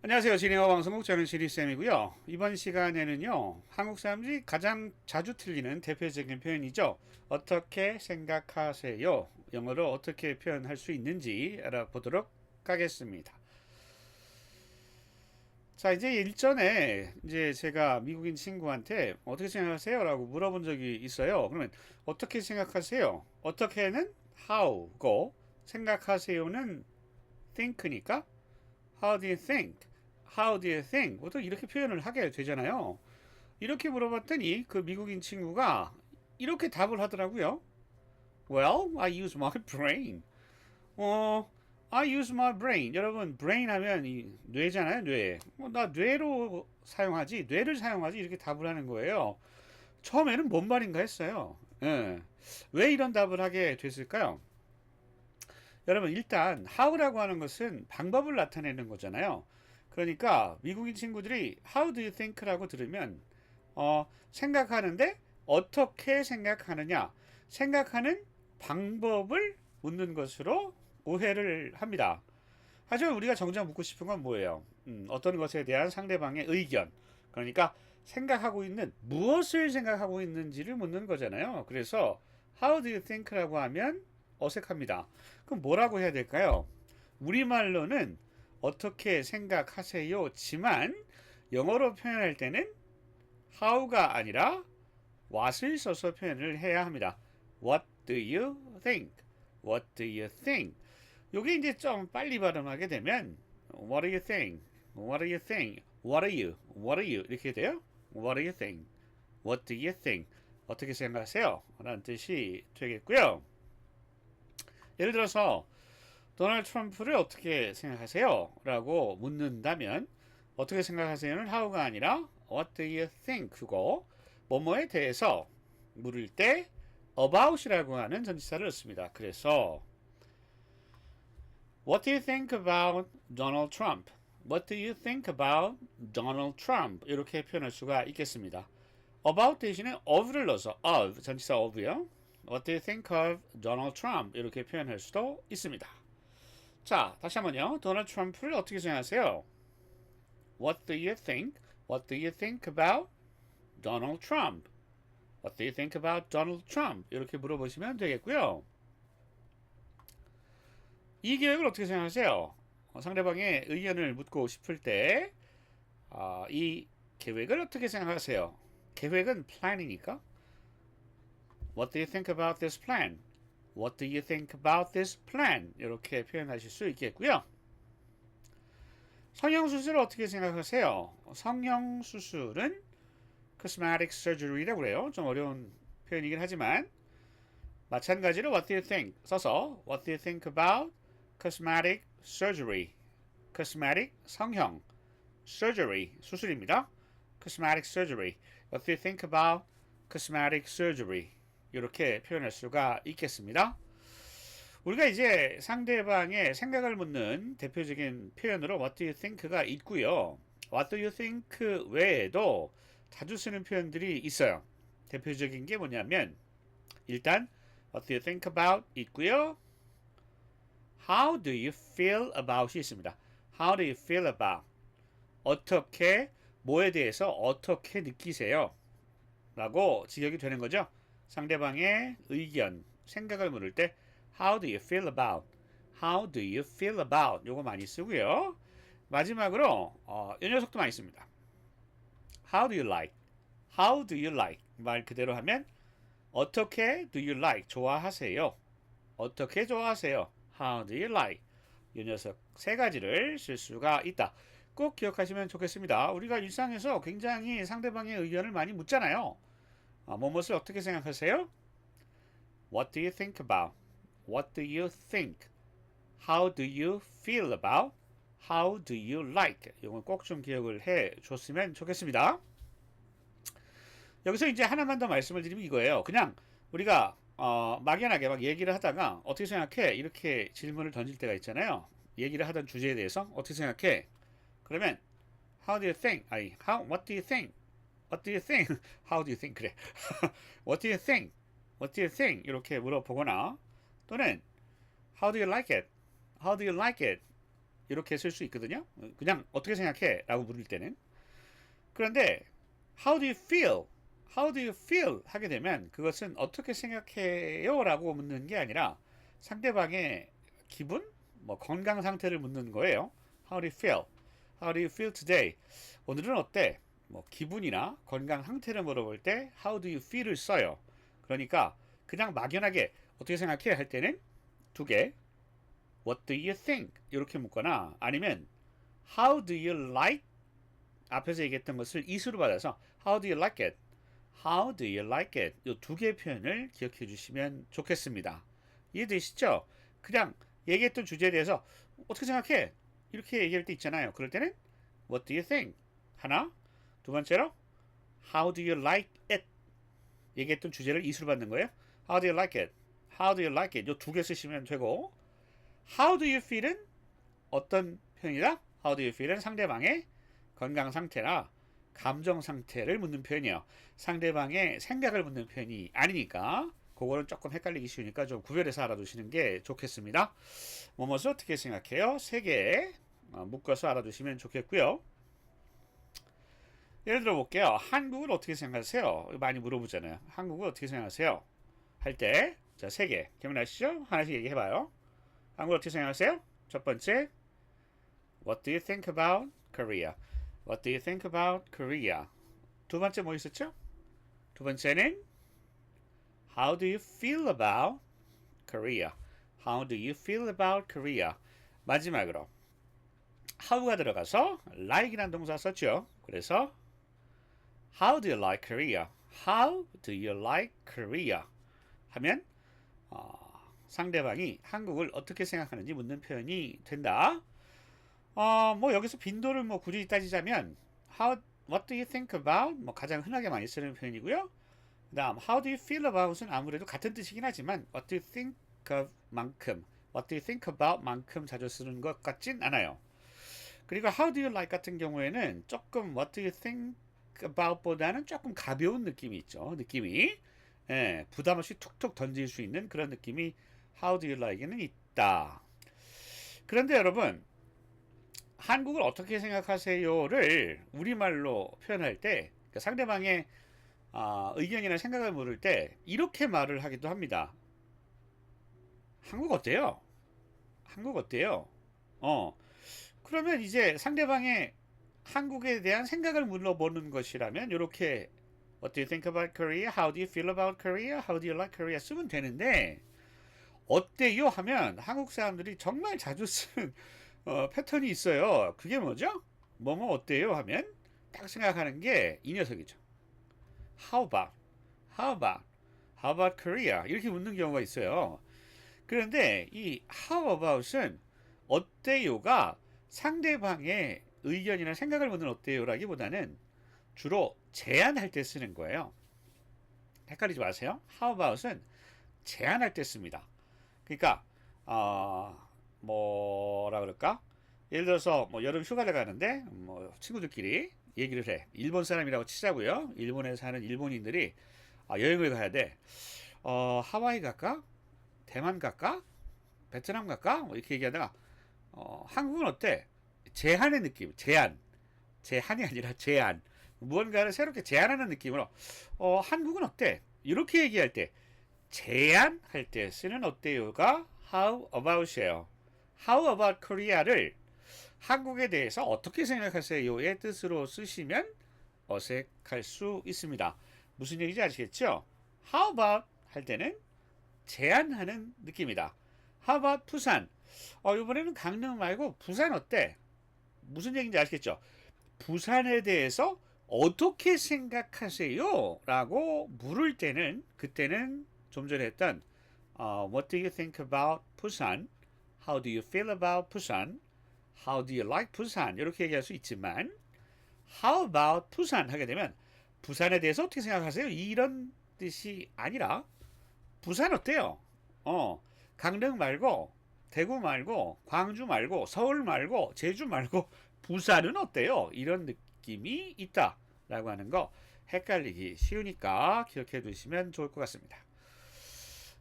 안녕하세요. 진행어 방송국 저는 시리쌤이고요. 이번 시간에는요. 한국 사람들이 가장 자주 틀리는 대표적인 표현이죠. 어떻게 생각하세요? 영어로 어떻게 표현할 수 있는지 알아보도록 하겠습니다. 자, 이제 일전에 이제 제가 미국인 친구한테 어떻게 생각하세요? 라고 물어본 적이 있어요. 그러면 어떻게 생각하세요? 어떻게는 how고 생각하세요는 think니까 How do you think? How do you think? 보통 이렇게 표현을 하게 되잖아요. 이렇게 물어봤더니 그 미국인 친구가 이렇게 답을 하더라고요. Well, I use my brain. I use my brain. 여러분, brain 하면 이 뇌잖아요, 뇌. 나 뇌로 사용하지, 뇌를 사용하지 이렇게 답을 하는 거예요. 처음에는 뭔 말인가 했어요. 예. 왜 이런 답을 하게 됐을까요? 여러분 일단 how라고 하는 것은 방법을 나타내는 거잖아요. 그러니까 미국인 친구들이 how do you think라고 들으면 생각하는데 어떻게 생각하느냐 생각하는 방법을 묻는 것으로 오해를 합니다. 하지만 우리가 정작 묻고 싶은 건 뭐예요? 어떤 것에 대한 상대방의 의견. 그러니까 생각하고 있는 무엇을 생각하고 있는지를 묻는 거잖아요. 그래서 how do you think라고 하면 어색합니다. 그럼 뭐라고 해야 될까요? 우리말로는 어떻게 생각하세요?지만 영어로 표현할 때는 how가 아니라 what을 써서 표현을 해야 합니다. What do you think? What do you think? 요게 이제 좀 빨리 발음하게 되면 What do you think? What do you think? What are you? What are you? 이렇게 돼요. What do you think? What do you think? 어떻게 생각하세요? 라는 뜻이 되겠고요. 예를 들어서 도널드 트럼프를 어떻게 생각하세요? 라고 묻는다면 어떻게 생각하세요는 how가 아니라 what do you think고 뭐뭐에 대해서 물을 때 about이라고 하는 전치사를 넣습니다. 그래서 What do you think about Donald Trump? What do you think about Donald Trump? 이렇게 표현할 수가 있겠습니다. about 대신에 of를 넣어서 of, 전치사 of요. What do you think of Donald Trump? 이렇게 표현할 수도 있습니다. 자, 다시 한번요. 도널드 트럼프를 어떻게 생각하세요? What do you think? What do you think about Donald Trump? What do you think about Donald Trump? 이렇게 물어보시면 되겠고요. 이 계획을 어떻게 생각하세요? 상대방의 의견을 묻고 싶을 때, 이 계획을 어떻게 생각하세요? 계획은 plan이니까. What do you think about this plan? What do you think about this plan? 이렇게 표현하실 수 있겠고요. 성형수술을 어떻게 생각하세요? 성형수술은 cosmetic surgery라고 그래요. 좀 어려운 표현이긴 하지만 마찬가지로 what do you think 써서 what do you think about cosmetic surgery? cosmetic 성형 surgery 수술입니다. cosmetic surgery. What do you think about cosmetic surgery? 이렇게 표현할 수가 있겠습니다. 우리가 이제 상대방의 생각을 묻는 대표적인 표현으로 What do you think가 있고요. What do you think 외에도 자주 쓰는 표현들이 있어요. 대표적인 게 뭐냐면 일단 What do you think about 있고요. How do you feel about이 있습니다. How do you feel about 어떻게 뭐에 대해서 어떻게 느끼세요? 라고 지적이 되는 거죠. 상대방의 의견, 생각을 물을 때 How do you feel about? How do you feel about? 요거 많이 쓰고요. 마지막으로 이 녀석도 많이 씁니다. How do you like? How do you like? 말 그대로 하면 어떻게 do you like? 좋아하세요? 어떻게 좋아하세요? How do you like? 이 녀석 세 가지를 쓸 수가 있다. 꼭 기억하시면 좋겠습니다. 우리가 일상에서 굉장히 상대방의 의견을 많이 묻잖아요. 뭐뭇을 어떻게 생각하세요? What do you think about? What do you think? How do you feel about? How do you like? 이건 꼭 좀 기억을 해 줬으면 좋겠습니다. 여기서 이제 하나만 더 말씀을 드리면 이거예요. 그냥 우리가 막연하게 막 얘기를 하다가 어떻게 생각해? 이렇게 질문을 던질 때가 있잖아요. 얘기를 하던 주제에 대해서 어떻게 생각해? 그러면 How do you think? 아니, what do you think? What do you think? How do you think? 그래. What do you think? What do you think? 이렇게 물어보거나 또는 How do you like it? How do you like it? 이렇게 쓸 수 있거든요. 그냥 어떻게 생각해? 라고 물을 때는. 그런데 how do you feel? How do you feel? 하게 되면 그것은 어떻게 생각해요? 라고 묻는 게 아니라 상대방의 기분, 뭐 건강 상태를 묻는 거예요. How do you feel? How do you feel today? 오늘은 어때? 뭐 기분이나 건강 상태를 물어볼 때 How do you feel을 써요. 그러니까 그냥 막연하게 어떻게 생각해? 할 때는 두 개, What do you think? 이렇게 묻거나 아니면 How do you like? 앞에서 얘기했던 것을 이수로 받아서 How do you like it? How do you like it? 이 두 개의 표현을 기억해 주시면 좋겠습니다. 이해되시죠? 그냥 얘기했던 주제에 대해서 어떻게 생각해? 이렇게 얘기할 때 있잖아요. 그럴 때는 What do you think? 하나. 두 번째로 How do you like it? 얘기했던 주제를 이수로 받는 거예요. How do you like it? How do you like it? 이 두 개 쓰시면 되고 How do you feel은 어떤 표현이다? How do you feel은 상대방의 건강 상태나 감정 상태를 묻는 표현이에요. 상대방의 생각을 묻는 표현이 아니니까 그거는 조금 헷갈리기 쉬우니까 좀 구별해서 알아두시는 게 좋겠습니다. 뭐뭐를 어떻게 생각해요? 세 개 묶어서 알아두시면 좋겠고요. 예를 들어 볼게요. 한국을 어떻게 생각하세요? 많이 물어보잖아요. 한국을 어떻게 생각하세요? 할 때, 자, 세 개. 기억나시죠? 하나씩 얘기해봐요. 한국을 어떻게 생각하세요? 첫 번째, What do you think about Korea? What do you think about Korea? 두 번째 뭐 있었죠? 두 번째는 How do you feel about Korea? How do you feel about Korea? 마지막으로 how가 들어가서 like이라는 동사 썼죠. 그래서 How do you like Korea? How do you like Korea? 하면 상대방이 한국을 어떻게 생각하는지 묻는 표현이 된다. 뭐 여기서 빈도를 뭐 굳이 따지자면 What do you think about? 뭐 가장 흔하게 많이 쓰는 표현이고요. 그다음 How do you feel about은 아무래도 같은 뜻이긴 하지만 What do you think of 만큼 What do you think about 만큼 자주 쓰는 것 같진 않아요. 그리고 How do you like 같은 경우에는 조금 What do you think about 보다는 조금 가벼운 느낌이 있죠. 느낌이 부담 없이 툭툭 던질 수 있는 그런 느낌이 How do you like에는 있다. 그런데 여러분 한국을 어떻게 생각하세요를 우리말로 표현할 때 그러니까 상대방의 의견이나 생각을 물을 때 이렇게 말을 하기도 합니다. 한국 어때요? 한국 어때요? 그러면 이제 상대방의 한국에 대한 생각을 물어보는 것이라면 이렇게 What do you think about Korea? How do you feel about Korea? How do you like Korea? 쓰면 되는데 어때요? 하면 한국 사람들이 정말 자주 쓰는 패턴이 있어요. 그게 뭐죠? 뭐뭐 어때요? 하면 딱 생각하는 게 이 녀석이죠. How about? How about? How about Korea? 이렇게 묻는 경우가 있어요. 그런데 이 How about은 어때요가 상대방의 의견이나 생각을 묻는 어때요라기보다는 주로 제안할 때 쓰는 거예요. 헷갈리지 마세요. How about은 제안할 때 씁니다. 그러니까 뭐라 그럴까? 예를 들어서 뭐 여름 휴가를 가는데 뭐 친구들끼리 얘기를 해. 일본 사람이라고 치자고요. 일본에 사는 일본인들이 여행을 가야 돼. 하와이 갈까? 대만 갈까? 베트남 갈까? 뭐 이렇게 얘기하다가 한국은 어때? 제안의 느낌. 제안이 아니라 제안. 무언가를 새롭게 제안하는 느낌으로 한국은 어때? 이렇게 얘기할 때 제안할 때 쓰는 어때요가 How about이에요. How about Korea를 한국에 대해서 어떻게 생각하세요의 뜻으로 쓰시면 어색할 수 있습니다. 무슨 얘기인지 아시겠죠? How about 할 때는 제안하는 느낌이다. How about 부산? 이번에는 강릉 말고 부산 어때? 무슨 얘기인지 아시겠죠? 부산에 대해서 어떻게 생각하세요? 라고 물을 때는 그때는 좀 전에 했던 What do you think about Busan? How do you feel about Busan? How do you like Busan? 이렇게 얘기할 수 있지만 How about Busan? 하게 되면 부산에 대해서 어떻게 생각하세요? 이런 뜻이 아니라 부산 어때요? 강릉 말고 대구 말고 광주 말고 서울 말고 제주 말고 부산은 어때요? 이런 느낌이 있다 라고 하는 거 헷갈리기 쉬우니까 기억해 두시면 좋을 것 같습니다.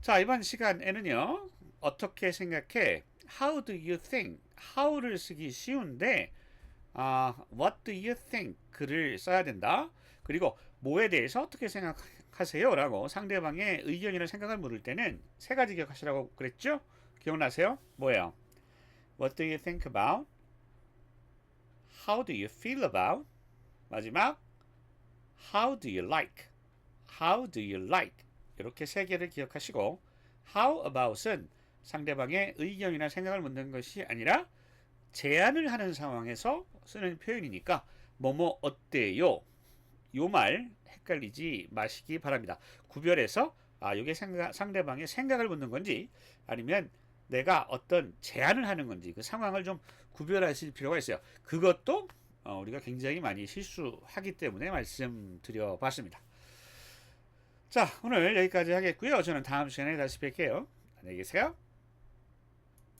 자, 이번 시간에는요 어떻게 생각해? How do you think? How를 쓰기 쉬운데 what do you think? 를 써야 된다. 그리고 뭐에 대해서 어떻게 생각하세요? 라고 상대방의 의견이나 생각을 물을 때는 세 가지 기억하시라고 그랬죠? 기억나세요? 뭐예요? What do you think about? How do you feel about? 마지막 How do you like? How do you like? 이렇게 세 개를 기억하시고 How about은 상대방의 의견이나 생각을 묻는 것이 아니라 제안을 하는 상황에서 쓰는 표현이니까 뭐뭐 어때요? 요 말 헷갈리지 마시기 바랍니다. 구별해서 이게 상대방의 생각을 묻는 건지 아니면 내가 어떤 제안을 하는 건지 그 상황을 좀 구별하실 필요가 있어요. 그것도 우리가 굉장히 많이 실수하기 때문에 말씀드려 봤습니다. 자, 오늘 여기까지 하겠고요. 저는 다음 시간에 다시 뵐게요. 안녕히 계세요.